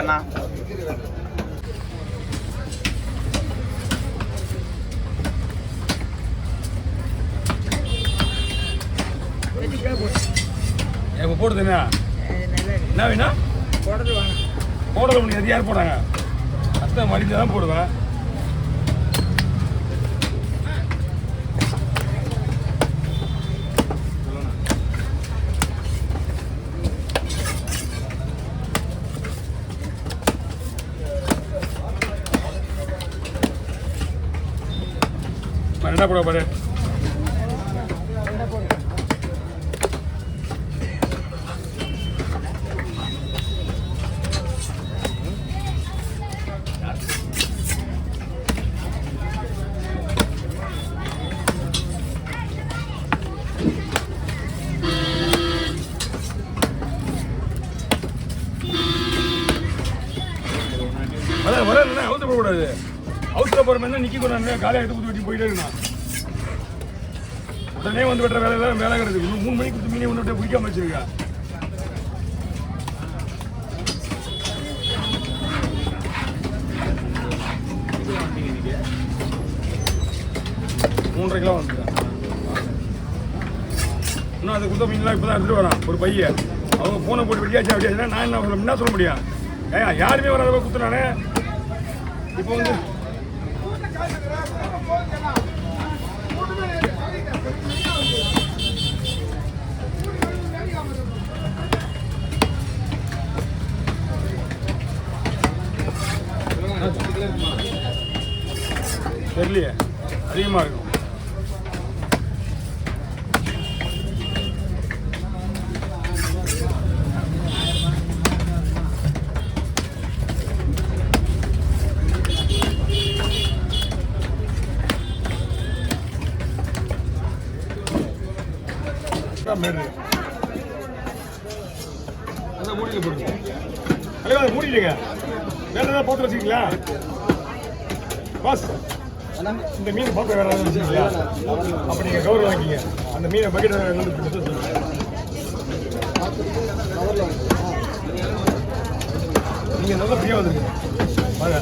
அண்ணா இப்போ போடுதுண்ணா என்ன வேணா போடுறது முடியாது யார் போடுறாங்க அத்தை மடித்து தான் போடுவேன். என்ன போட பாரு அதான் வர அவசர போடக்கூடாது. அவசர போகிற மாதிரி நிற்க கூடாது. காலையாக எடுத்து குத்தி வெட்டி போயிட்டே இருக்கணும். உடனே வந்து வெட்டுற வேலையெல்லாம் வேலை கிடக்கு. இன்னும் 3 மணிக்கு கொடுத்து மீனே ஒன்று பிடிக்காம வச்சிருக்கா. மூன்றரை கிலோ வந்துருக்கா. இன்னும் அது கொடுத்த மீன்லாம் இப்போ தான் எடுத்துகிட்டு வரான் ஒரு பையன். அவங்க ஃபோனை போட்டு வெட்டியாச்சா வெட்டியாச்சுன்னா நான் என்ன சொல்ல முடியும்? ஏன் யாருமே வராத குத்துனானே. இப்போ வந்து தெரியலையே அதிகமாக இருக்கும். மூடியில் போடுங்க. அதை மூடிடுங்க. வேற ஏதாவது போட்டு வச்சுக்கீங்களா பாஸ்? இந்த மீன் பார்க்க வேற ஏதாவது வச்சுக்கீங்களா? அப்போ நீங்கள் கவர் வாங்கிங்க. அந்த மீனை பக்கெட் நீங்கள் நல்லா ஃப்ரீயாக வந்துருங்க. வாங்க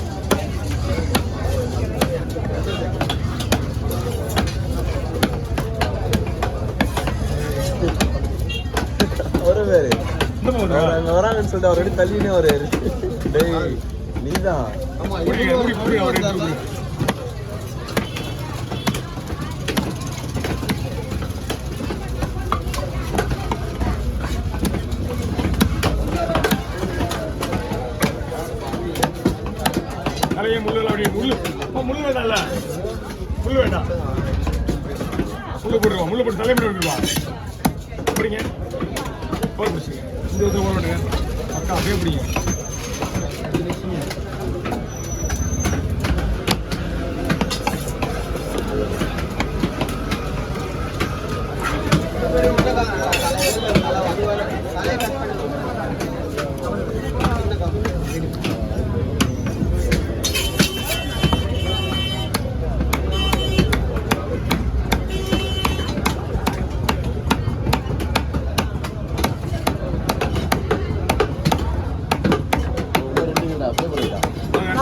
ஒரு பேரு வராங்கன்னு சொல்லிட்டு அவர் எடுத்து தள்ளினே வர்றாரு. டேய் நீதான் நிறைய முள்ளு அப்படி முள்ளு வேண்டாம்ல. முள்ளு வேண்டாம். முள்ளு போட்டுருவோம். முள்ளு போட்டு தலைமுறை விட்டுருவா. அப்படிங்க போட பிடிச்சிங்க. இந்த விதத்தை போட விட்டுங்க. அக்கா அப்படியே பிடிங்க.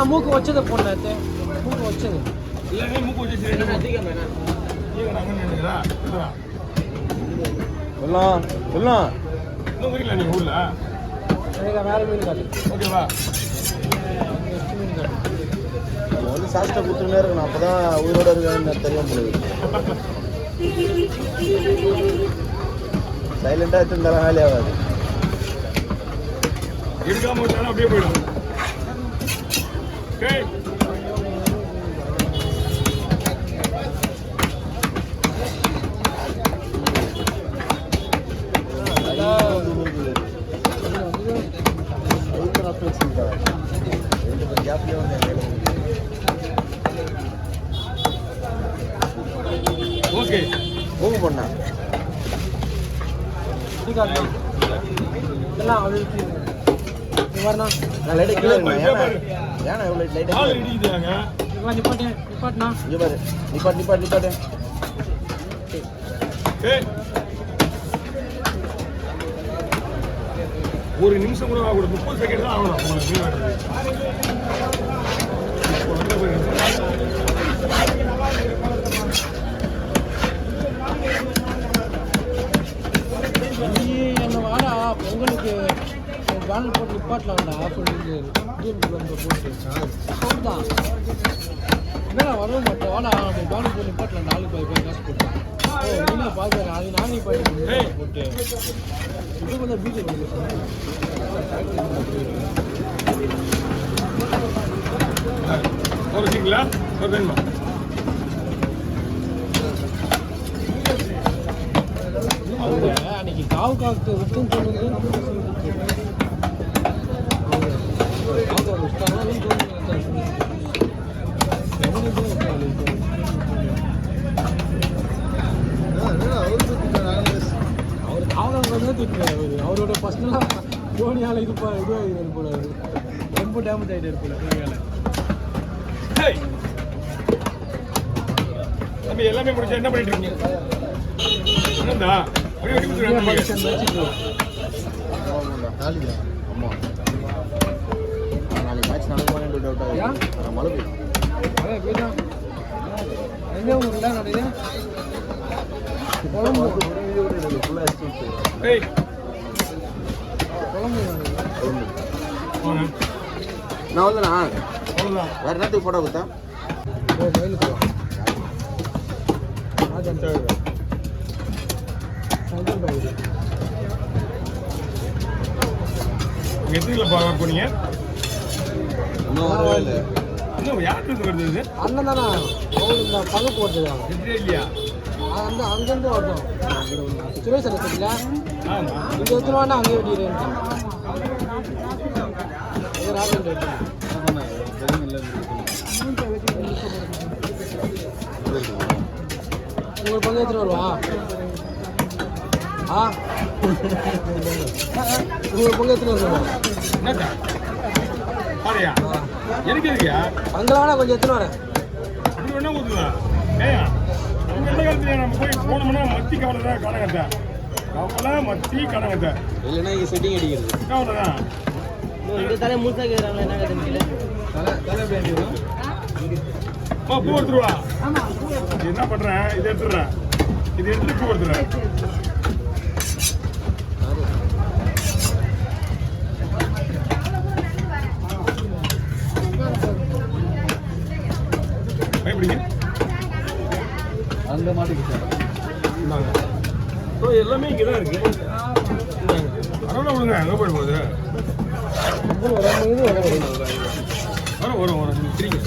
மூக்கு வச்சதை போடல. மூக்கு வச்சது இல்லைங்க. மூக்கு வச்சு சொல்லலாம் சொல்லலாம். இன்னும் வரீங்களா நீங்கள் ஊரில்? வேற மீன் காட்டு. ஓகேவா? வந்து சாஸ்ட்டை கொடுத்துருந்தே இருக்கணும். அப்போ தான் உயிரோடு இருக்கான்னு தெரியும் போகுது. சைலண்டாக எடுத்துருந்தாலும் வேலையே ஆகாது. எடுக்காம வச்சாலும் அப்படியே போயிடும். ஓகே ஓகே மூவ் பண்ணா நான் லைட்டாக கீழே ஏன்னா இவ்வளோ லைட்டாக இடிக்குதுங்க. நிப்பாட்டுண்ணா. இங்கே பாரு நிப்பாட்டு. ஒரு நிமிஷம் கூட ஆகக்கூடாது 30 செகண்ட் தான் ஆகணும் உங்களுக்கு மீன் வெட்டுறது. இப்போ வந்து நீ என்ன வாடா பொங்கலுக்கு பேனல் போட்டு நிப்பாட்டலாம்டா சொல்லிட்டு போட்டு தான் என்னடா வரவும் மாட்டேன் வாடா நம்ம பேனல் போட்டு நிப்பாட்டலாம் 4 பேர் காசு போட்டு நீங்களே பார்க்குறேன் அது நானே போயிட்டு போட்டு இது கொஞ்சம் பீச்சு ஒரு சிங்களா ஒரு வேணுமா அன்னைக்கு காவு காக்கு விட்டுன்னு சொன்னது அவர் காவல் திட்டுறாரு அவரோட பர்சனலாக தோனியால் இதுவாக போல ரொம்ப டேமேஜ் ஆகிட்டு இருப்போம் தோனியால். தம்பி எல்லாமே முடிச்சா என்ன பண்ணிட்டு இருக்கீங்க? என்னடா அப்படியே வெட்டி கொடுத்துருக்காங்க. நாளைக்கு அம்மா நாளைக்கு மேட்ச் நடக்குமான்னு டவுட் ஆகுது. மழை பெய்யும். அதே போய்தான் எங்கே ஊர்ல நிறைய குழம்பு ஃபுல்லாக அடிச்சு விட்டு ஏய் குழம்பு போங்க. நான் வந்துண்ணா அவ்வளோதான். வேறு நேரத்துக்கு போட்டா கொடுத்தா மயிலுக்கு எத்தனை பார்க்க போனீங்க? இன்னும் வரவே இல்லை. இன்னும் யாருக்கு வருது இது? அண்ணன் தானே அவரு இந்த பங்கு போட்டுருக்காங்க எத்தனை இல்லையா? அந்த அங்கேருந்து வரட்டும் சுரேஷ் தெரியல ஆமா. இங்கே எடுத்துருவாண்டா அங்கே வெட்டிடுறேன் ராஜன் ரேட்டு உங்களுக்கு பங்கு எடுத்துட்டு வருவா ஆ உங்களுக்கு பங்கு எடுத்துட்டு வருவா என்னக்கா? பாரியா? எனக்கு இருக்கியா? அங்கே வேணா கொஞ்சம் எடுத்துன்னு வரேன் அப்படி வேணா ஊத்துக்கலாம். ஏயா நம்ம எந்த காலத்துல நம்ம போய் போனோம்னா மத்தி கவலை தான் கணக்கத்தை கவலை மத்தி கணக்கத்தை இல்லைன்னா இங்கே செட்டிங் அடிக்கிறது. கவலை தான். இந்த தலை முழுசாக கேட்குறாங்க என்ன கதை தலை எப்படி பூ எடுத்துருவா. என்ன பண்றேன்? இதை எடுத்துடுறேன். இது எடுத்துட்டு பூ எடுத்துடுறேன். பயப்படிங்க. அங்கே மாட்டிக்கிட்டேன். எல்லாமே இங்கே தான் இருக்கு. பரவாயில்ல விடுங்க. அங்கே போயிட்டு போகுது. வரும் வரும் வரும். பிரிங்க.